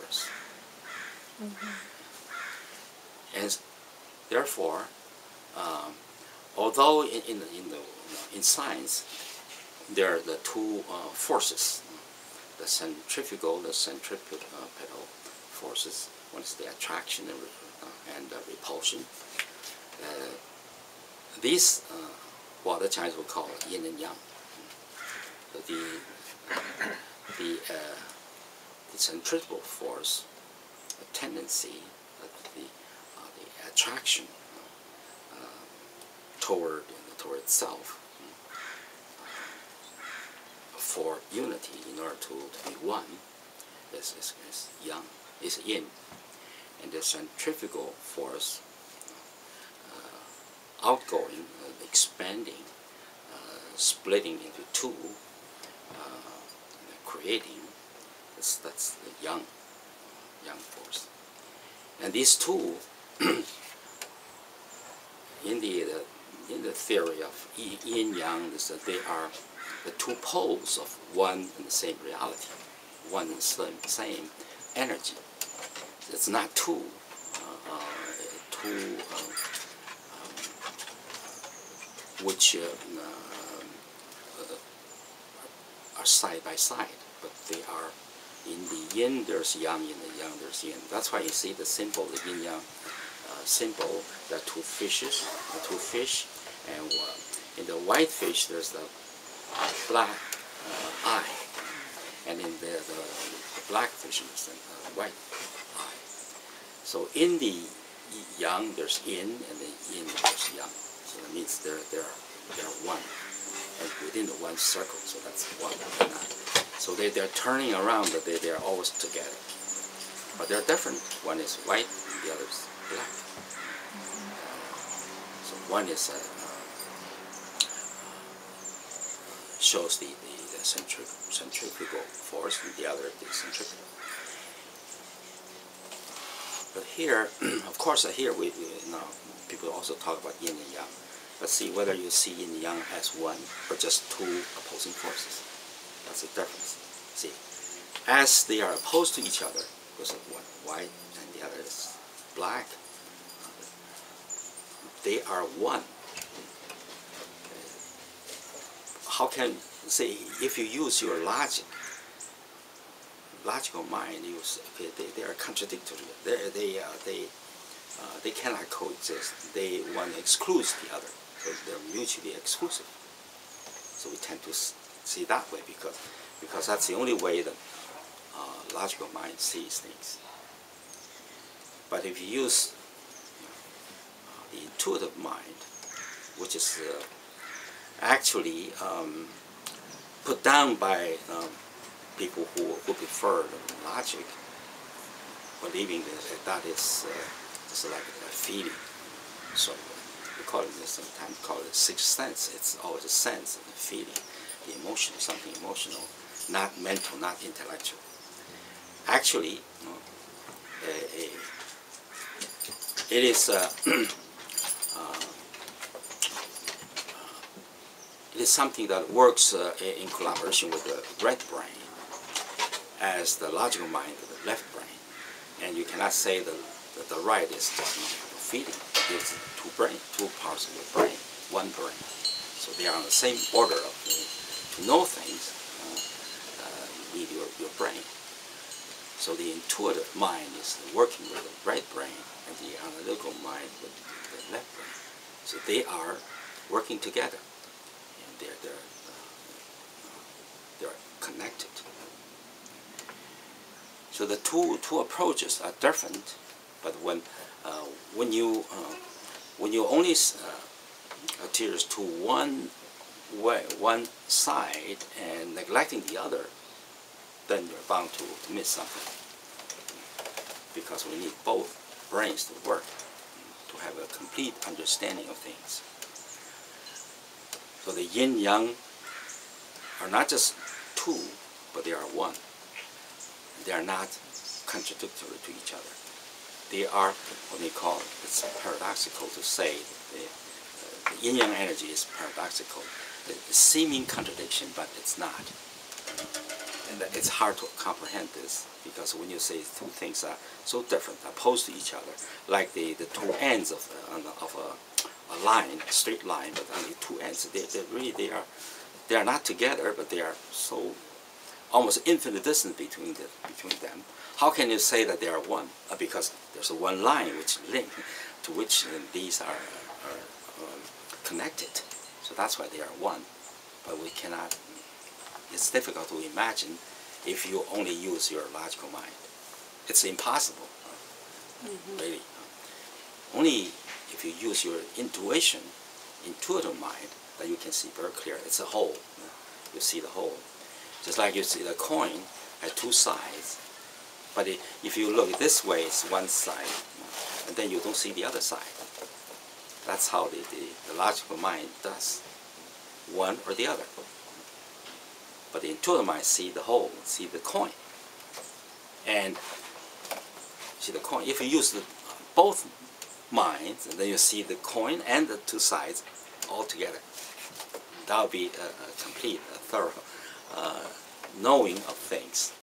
universe. And therefore, although in science there are the two forces, the centrifugal, the centripetal forces. One is the attraction and repulsion. These, what the Chinese would call yin and yang. The centrifugal force, the tendency, the attraction toward itself, for unity, in order to be one, is yang, is yin, and the centrifugal force, outgoing, expanding, splitting into two, creating, that's the yang force. And these two, in the theory of yin-yang, is that they are the two poles of one and the same reality, one and the same energy. It's not two which are side by side, but they are in the yin there's yang, in the yang there's yin. That's why you see the symbol, the yin-yang symbol, the two fish, and in the white fish there's the black eye, and in the black fish is the white eye. So in the yang there's yin, and the yin there's yang. So that means they're one, and within the one circle. So that's one. So they're turning around, but they're always together. But they're different. One is white, and the other is black. So one is shows the centrifugal force, and the other the centripetal. But here, of course, here we people also talk about yin and yang. Let's see whether you see yin and yang as one or just two opposing forces. That's the difference. See, as they are opposed to each other, because of one white and the other is black, they are one. How can, say, if you use your logical mind, you say, okay, they are contradictory. They cannot coexist. One excludes the other. So they're mutually exclusive. So we tend to see that way because that's the only way that logical mind sees things. But if you use the intuitive mind, which is actually put down by people who prefer logic, believing that is just like a feeling. So we call it, sometimes call it sixth sense. It's always a sense and a feeling, the emotion, something emotional, not mental, not intellectual. Actually, it is it is something that works in collaboration with the right brain as the logical mind of the left brain. And you cannot say that the right is just a feeling. It's two parts of your brain, one brain. So they are on the same order of to know things. You need your brain. So the intuitive mind is working with the right brain, and the analytical mind with the left brain. So they are working together, and they're connected. So the two approaches are different, but when you only adhere to one way, one side, and neglecting the other, then you're bound to miss something. Because we need both brains to work to have a complete understanding of things. So the yin-yang are not just two, but they are one. They are not contradictory to each other. They are what they call, it's paradoxical to say, the yin-yang energy is paradoxical. It's seeming contradiction, but it's not. it's hard to comprehend this, because when you say two things are so different, opposed to each other, like the two ends of a line, a straight line, but only two ends, they are not together, but they are so almost infinite distance between them. How can you say that they are one? Because there's a one line which link to which these are connected. So that's why they are one. But we cannot. It's difficult to imagine if you only use your logical mind. It's impossible, really. Only if you use your intuitive mind, that you can see very clear. It's a whole. You see the whole. Just like you see the coin has two sides. But if you look this way, it's one side, and then you don't see the other side. That's how the logical mind does, one or the other. But the intuitive mind see the whole, see the coin. And see the coin. If you use both minds, and then you see the coin and the two sides all together, that would be a complete, a thorough knowing of things.